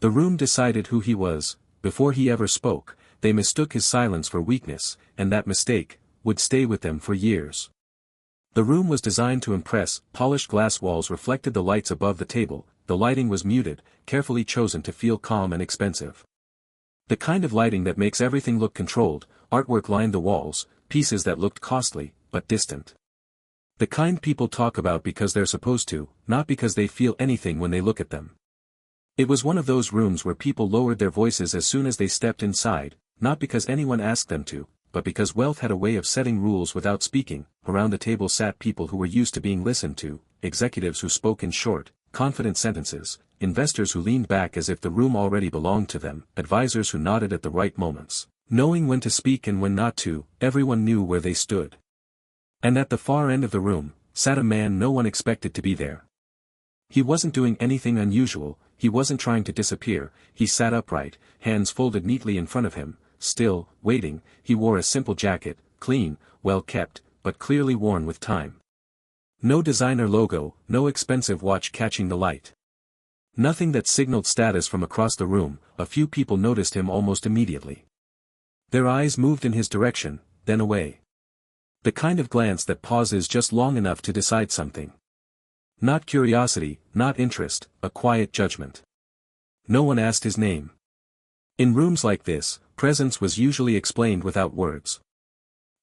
The room decided who he was. Before he ever spoke, they mistook his silence for weakness, and that mistake would stay with them for years. The room was designed to impress. Polished glass walls reflected the lights above the table. The lighting was muted, carefully chosen to feel calm and expensive. The kind of lighting that makes everything look controlled. Artwork lined the walls, pieces that looked costly, but distant. The kind people talk about because they're supposed to, not because they feel anything when they look at them. It was one of those rooms where people lowered their voices as soon as they stepped inside, not because anyone asked them to, but because wealth had a way of setting rules without speaking. Around the table sat people who were used to being listened to, executives who spoke in short, confident sentences, investors who leaned back as if the room already belonged to them, advisors who nodded at the right moments, knowing when to speak and when not to. Everyone knew where they stood. And at the far end of the room, sat a man no one expected to be there. He wasn't doing anything unusual, he wasn't trying to disappear. He sat upright, hands folded neatly in front of him, still, waiting. He wore a simple jacket, clean, well kept, but clearly worn with time. No designer logo, no expensive watch catching the light. Nothing that signaled status from across the room. A few people noticed him almost immediately. Their eyes moved in his direction, then away. The kind of glance that pauses just long enough to decide something. Not curiosity, not interest, a quiet judgment. No one asked his name. In rooms like this, presence was usually explained without words.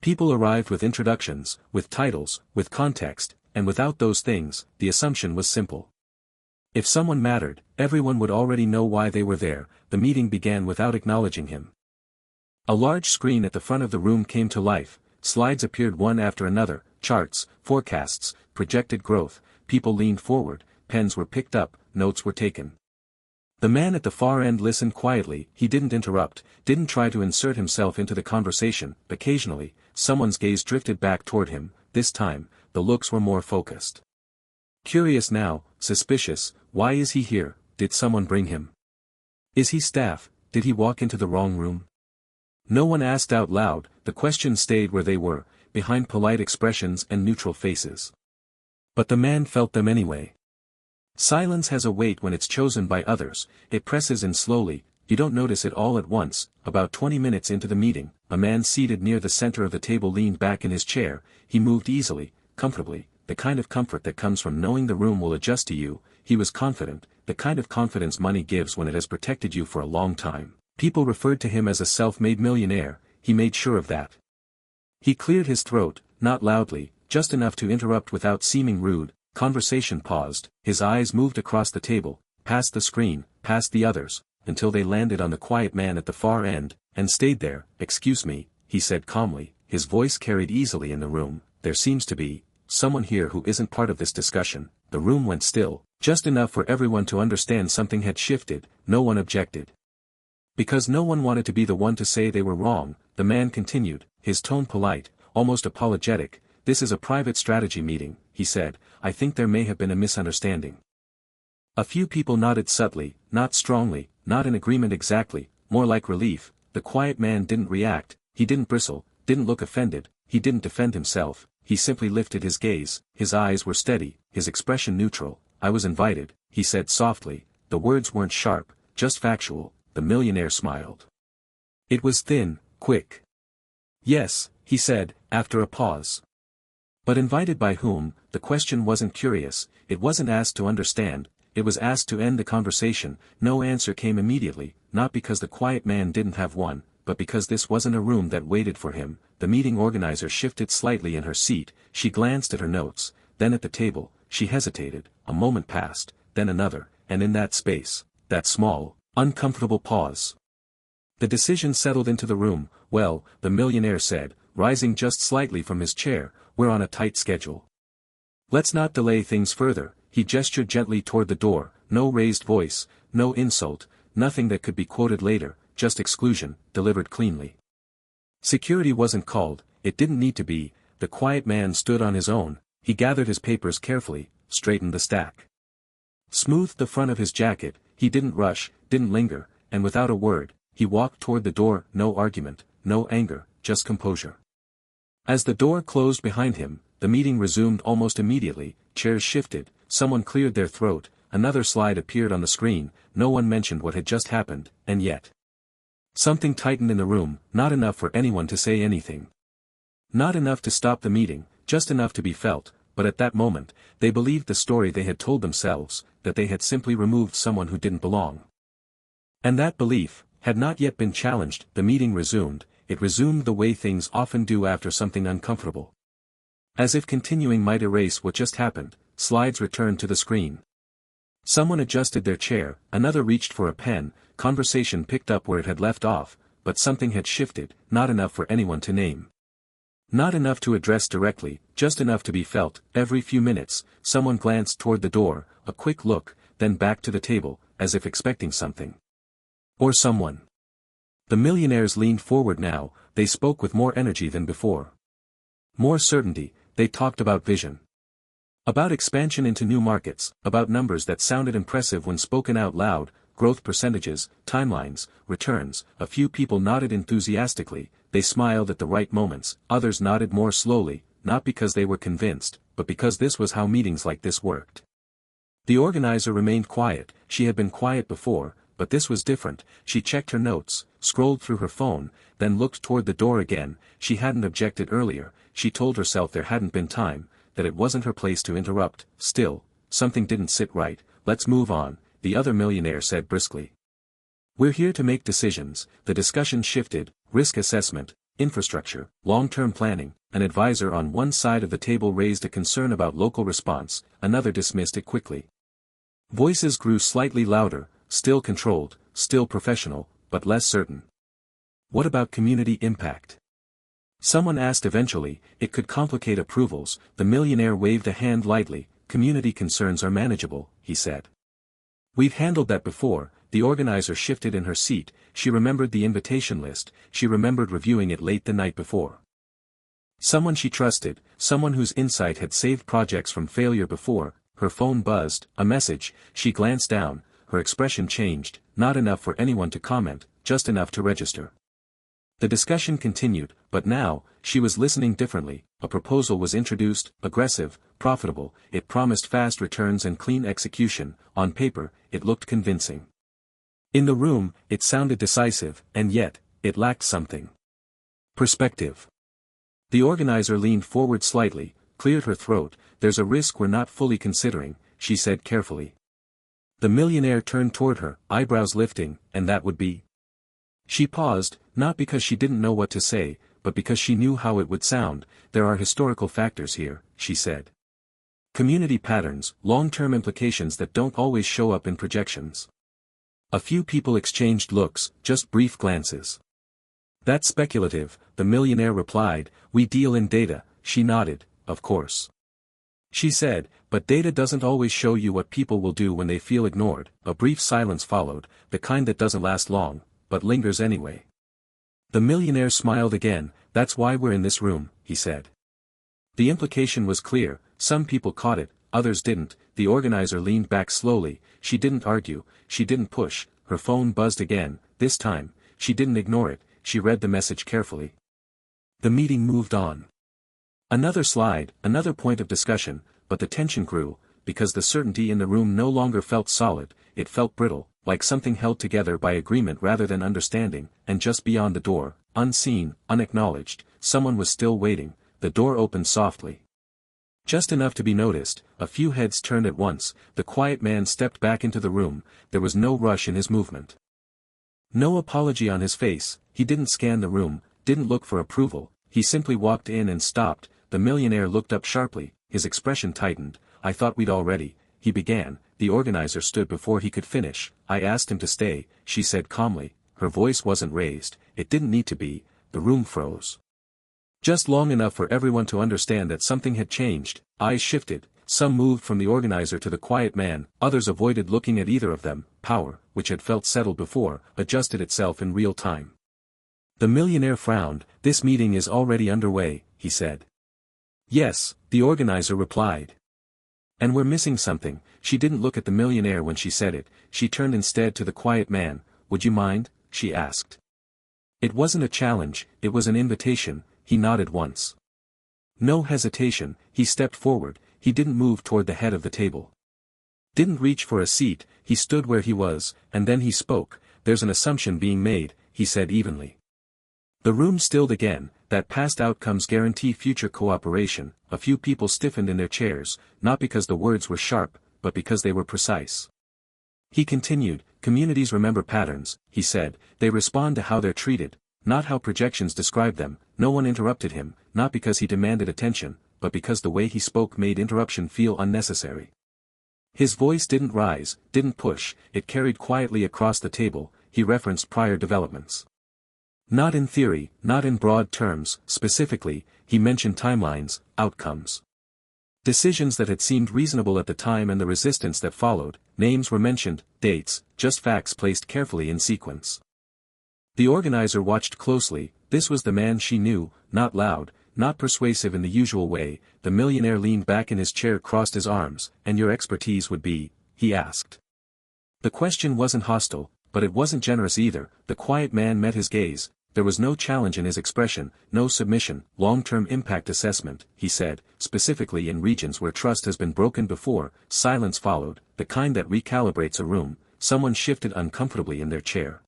People arrived with introductions, with titles, with context, and without those things, the assumption was simple. If someone mattered, everyone would already know why they were there. The meeting began without acknowledging him. A large screen at the front of the room came to life, slides appeared one after another, charts, forecasts, projected growth. People leaned forward, pens were picked up, notes were taken. The man at the far end listened quietly. He didn't interrupt, didn't try to insert himself into the conversation. Occasionally, someone's gaze drifted back toward him. This time, the looks were more focused. Curious now, suspicious. Why is he here? Did someone bring him? Is he staff? Did he walk into the wrong room? No one asked out loud. The questions stayed where they were, behind polite expressions and neutral faces. But the man felt them anyway. Silence has a weight when it's chosen by others. It presses in slowly. You don't notice it all at once. About 20 minutes into the meeting, a man seated near the center of the table leaned back in his chair. He moved easily, comfortably, the kind of comfort that comes from knowing the room will adjust to you. He was confident, the kind of confidence money gives when it has protected you for a long time. People referred to him as a self-made millionaire. He made sure of that. He cleared his throat, not loudly, just enough to interrupt without seeming rude. Conversation paused. His eyes moved across the table, past the screen, past the others, until they landed on the quiet man at the far end, and stayed there. "Excuse me," he said calmly, his voice carried easily in the room. "There seems to be someone here who isn't part of this discussion." The room went still, just enough for everyone to understand something had shifted. No one objected. Because no one wanted to be the one to say they were wrong, the man continued, his tone polite, almost apologetic. "This is a private strategy meeting," he said. "I think there may have been a misunderstanding." A few people nodded subtly, not strongly, not in agreement exactly, more like relief. The quiet man didn't react, he didn't bristle, didn't look offended, he didn't defend himself, he simply lifted his gaze. His eyes were steady, his expression neutral. "I was invited," he said softly. The words weren't sharp, just factual. The millionaire smiled. It was thin, quick. "Yes," he said, after a pause. But invited by whom? The question wasn't curious, it wasn't asked to understand, it was asked to end the conversation. No answer came immediately, not because the quiet man didn't have one, but because this wasn't a room that waited for him. The meeting organizer shifted slightly in her seat. She glanced at her notes, then at the table. She hesitated. A moment passed, then another, and in that space, that small, uncomfortable pause, the decision settled into the room. "Well," the millionaire said, rising just slightly from his chair, "we're on a tight schedule. Let's not delay things further." He gestured gently toward the door. No raised voice, no insult, nothing that could be quoted later, just exclusion, delivered cleanly. Security wasn't called, it didn't need to be. The quiet man stood on his own. He gathered his papers carefully, straightened the stack, smoothed the front of his jacket. He didn't rush, didn't linger, and without a word, he walked toward the door. No argument, no anger, just composure. As the door closed behind him, the meeting resumed almost immediately. Chairs shifted, someone cleared their throat, another slide appeared on the screen, no one mentioned what had just happened, and yet. Something tightened in the room, not enough for anyone to say anything. Not enough to stop the meeting, just enough to be felt, but at that moment, they believed the story they had told themselves, that they had simply removed someone who didn't belong. And that belief had not yet been challenged. The meeting resumed. It resumed the way things often do after something uncomfortable. As if continuing might erase what just happened, slides returned to the screen. Someone adjusted their chair, another reached for a pen, conversation picked up where it had left off, but something had shifted, not enough for anyone to name. Not enough to address directly, just enough to be felt. Every few minutes, someone glanced toward the door, a quick look, then back to the table, as if expecting something. Or someone. The millionaires leaned forward now, they spoke with more energy than before. More certainty, they talked about vision. About expansion into new markets, about numbers that sounded impressive when spoken out loud, growth percentages, timelines, returns. A few people nodded enthusiastically, they smiled at the right moments, others nodded more slowly, not because they were convinced, but because this was how meetings like this worked. The organizer remained quiet. She had been quiet before, but this was different. She checked her notes, scrolled through her phone, then looked toward the door again. She hadn't objected earlier, she told herself there hadn't been time, that it wasn't her place to interrupt. Still, something didn't sit right. Let's move on, the other millionaire said briskly. We're here to make decisions. The discussion shifted. Risk assessment, infrastructure, long-term planning. An advisor on one side of the table raised a concern about local response, another dismissed it quickly. Voices grew slightly louder, still controlled, still professional, but less certain. What about community impact? Someone asked eventually. It could complicate approvals. The millionaire waved a hand lightly. Community concerns are manageable, he said. We've handled that before. The organizer shifted in her seat. She remembered the invitation list, she remembered reviewing it late the night before. Someone she trusted, someone whose insight had saved projects from failure before. Her phone buzzed, a message. She glanced down, her expression changed, not enough for anyone to comment, just enough to register. The discussion continued, but now, she was listening differently. A proposal was introduced, aggressive, profitable, it promised fast returns and clean execution. On paper, it looked convincing. In the room, it sounded decisive, and yet, it lacked something. Perspective. The organizer leaned forward slightly, cleared her throat. There's a risk we're not fully considering, she said carefully. The millionaire turned toward her, eyebrows lifting. And that would be? She paused, not because she didn't know what to say, but because she knew how it would sound. There are historical factors here, she said. Community patterns, long-term implications that don't always show up in projections. A few people exchanged looks, just brief glances. That's speculative, the millionaire replied. We deal in data. She nodded. Of course. She said, but data doesn't always show you what people will do when they feel ignored. A brief silence followed, the kind that doesn't last long, but lingers anyway. The millionaire smiled again. That's why we're in this room, he said. The implication was clear. Some people caught it, others didn't. The organizer leaned back slowly. She didn't argue, she didn't push. Her phone buzzed again. This time, she didn't ignore it, she read the message carefully. The meeting moved on. Another slide, another point of discussion, but the tension grew, because the certainty in the room no longer felt solid. It felt brittle, like something held together by agreement rather than understanding. And just beyond the door, unseen, unacknowledged, someone was still waiting. The door opened softly. Just enough to be noticed. A few heads turned at once. The quiet man stepped back into the room. There was no rush in his movement. No apology on his face. He didn't scan the room, didn't look for approval. He simply walked in and stopped. The millionaire looked up sharply, his expression tightened. I thought we'd already, he began. The organizer stood before he could finish. I asked him to stay, she said calmly. Her voice wasn't raised, it didn't need to be. The room froze. Just long enough for everyone to understand that something had changed. Eyes shifted, some moved from the organizer to the quiet man, others avoided looking at either of them. Power, which had felt settled before, adjusted itself in real time. The millionaire frowned. This meeting is already underway, he said. Yes, the organizer replied. And we're missing something. She didn't look at the millionaire when she said it, she turned instead to the quiet man. Would you mind? She asked. It wasn't a challenge, it was an invitation. He nodded once. No hesitation, he stepped forward. He didn't move toward the head of the table. Didn't reach for a seat, he stood where he was, and then he spoke. "There's an assumption being made," he said evenly. The room stilled again. "That past outcomes guarantee future cooperation." A few people stiffened in their chairs, not because the words were sharp, but because they were precise. He continued, "Communities remember patterns," he said. "They respond to how they're treated, not how projections describe them." No one interrupted him, not because he demanded attention, but because the way he spoke made interruption feel unnecessary. His voice didn't rise, didn't push, it carried quietly across the table. He referenced prior developments. Not in theory, not in broad terms, specifically, he mentioned timelines, outcomes. Decisions that had seemed reasonable at the time and the resistance that followed. Names were mentioned, dates, just facts placed carefully in sequence. The organizer watched closely. This was the man she knew, not loud, not persuasive in the usual way. The millionaire leaned back in his chair, crossed his arms. "And your expertise would be?" he asked. The question wasn't hostile, but it wasn't generous either. The quiet man met his gaze. There was no challenge in his expression, no submission. "Long-term impact assessment," he said, "specifically in regions where trust has been broken before." Silence followed, the kind that recalibrates a room. Someone shifted uncomfortably in their chair.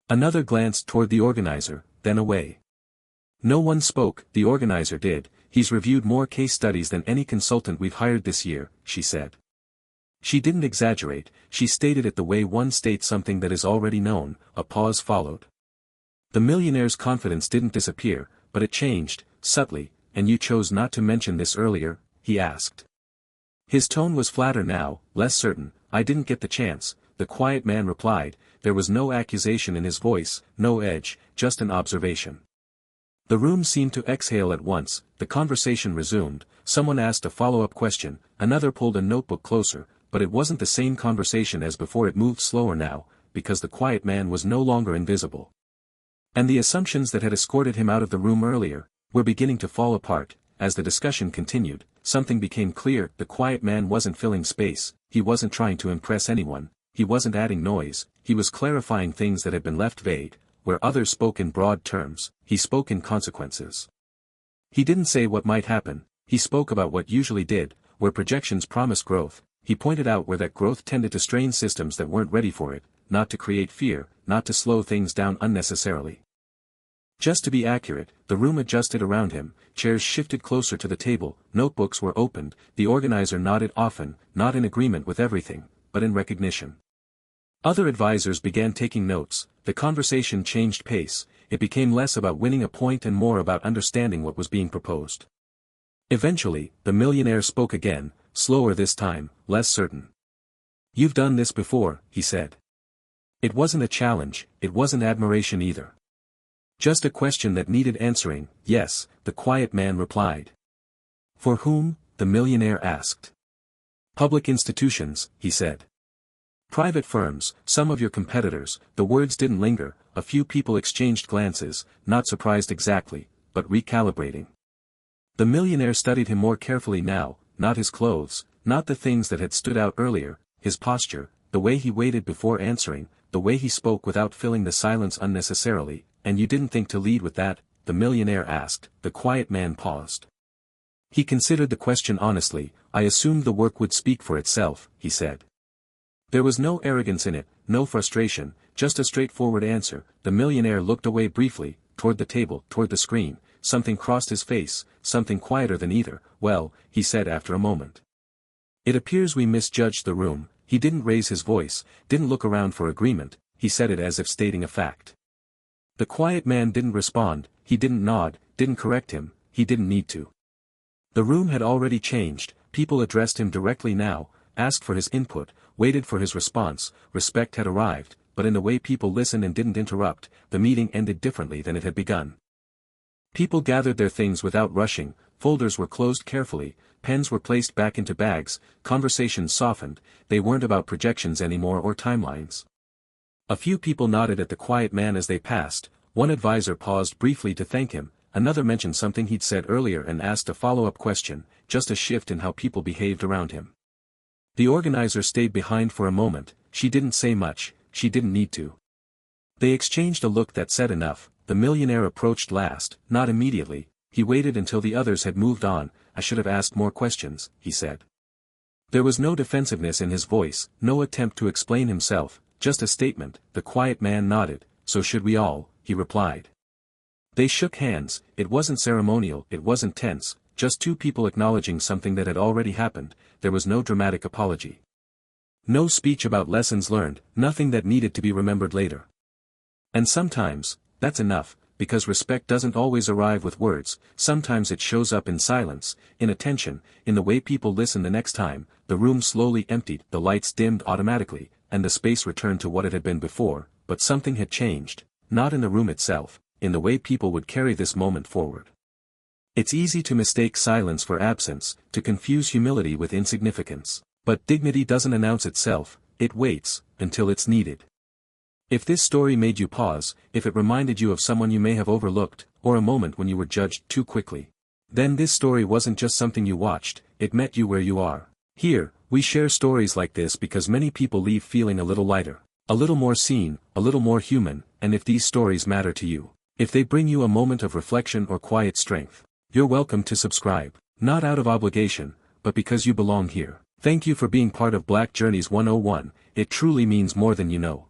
Another glanced toward the organizer, then away. No one spoke. "The organizer did. He's reviewed more case studies than any consultant we've hired this year," she said. She didn't exaggerate, she stated it the way one states something that is already known. A pause followed. The millionaire's confidence didn't disappear, but it changed, subtly. "And you chose not to mention this earlier?" he asked. His tone was flatter now, less certain. "I didn't get the chance," the quiet man replied. There was no accusation in his voice, no edge, just an observation. The room seemed to exhale at once. The conversation resumed. Someone asked a follow-up question, another pulled a notebook closer, but it wasn't the same conversation as before. It moved slower now, because the quiet man was no longer invisible. And the assumptions that had escorted him out of the room earlier were beginning to fall apart. As the discussion continued, something became clear. The quiet man wasn't filling space, he wasn't trying to impress anyone, he wasn't adding noise, he was clarifying things that had been left vague. Where others spoke in broad terms, he spoke in consequences. He didn't say what might happen, he spoke about what usually did. Where projections promised growth, he pointed out where that growth tended to strain systems that weren't ready for it, not to create fear, not to slow things down unnecessarily. Just to be accurate, the room adjusted around him, chairs shifted closer to the table, notebooks were opened. The organizer nodded often, not in agreement with everything, but in recognition. Other advisors began taking notes. The conversation changed pace. It became less about winning a point and more about understanding what was being proposed. Eventually, the millionaire spoke again, slower this time, less certain. "You've done this before," he said. It wasn't a challenge, it wasn't admiration either. Just a question that needed answering. "Yes," the quiet man replied. "For whom?" the millionaire asked. "Public institutions," he said. "Private firms, some of your competitors." The words didn't linger, a few people exchanged glances, not surprised exactly, but recalibrating. The millionaire studied him more carefully now, not his clothes, not the things that had stood out earlier, his posture, the way he waited before answering, the way he spoke without filling the silence unnecessarily. "And you didn't think to lead with that?" the millionaire asked. The quiet man paused. He considered the question honestly. "I assumed the work would speak for itself," he said. There was no arrogance in it, no frustration, just a straightforward answer. The millionaire looked away briefly, toward the table, toward the screen. Something crossed his face, something quieter than either. "Well," he said after a moment. "It appears we misjudged the room." He didn't raise his voice, didn't look around for agreement, he said it as if stating a fact. The quiet man didn't respond, he didn't nod, didn't correct him, he didn't need to. The room had already changed, people addressed him directly now, asked for his input, waited for his response. Respect had arrived, but in the way people listened and didn't interrupt. The meeting ended differently than it had begun. People gathered their things without rushing, folders were closed carefully, pens were placed back into bags, conversations softened. They weren't about projections anymore or timelines. A few people nodded at the quiet man as they passed. One advisor paused briefly to thank him, another mentioned something he'd said earlier and asked a follow-up question, just a shift in how people behaved around him. The organizer stayed behind for a moment. She didn't say much, she didn't need to. They exchanged a look that said enough. The millionaire approached last, not immediately, he waited until the others had moved on. "I should have asked more questions," he said. There was no defensiveness in his voice, no attempt to explain himself, just a statement. The quiet man nodded. So should we all, he replied. They shook hands. It wasn't ceremonial, it wasn't tense, just two people acknowledging something that had already happened. There was no dramatic apology. No speech about lessons learned, nothing that needed to be remembered later. And sometimes, that's enough, because respect doesn't always arrive with words. Sometimes it shows up in silence, in attention, in the way people listen. The next time, the room slowly emptied, the lights dimmed automatically, and the space returned to what it had been before, but something had changed, not in the room itself, in the way people would carry this moment forward. It's easy to mistake silence for absence, to confuse humility with insignificance. But dignity doesn't announce itself, it waits, until it's needed. If this story made you pause, if it reminded you of someone you may have overlooked, or a moment when you were judged too quickly, then this story wasn't just something you watched, it met you where you are. Here, we share stories like this because many people leave feeling a little lighter, a little more seen, a little more human, and if these stories matter to you, if they bring you a moment of reflection or quiet strength, you're welcome to subscribe, not out of obligation, but because you belong here. Thank you for being part of Black Journeys 101, it truly means more than you know.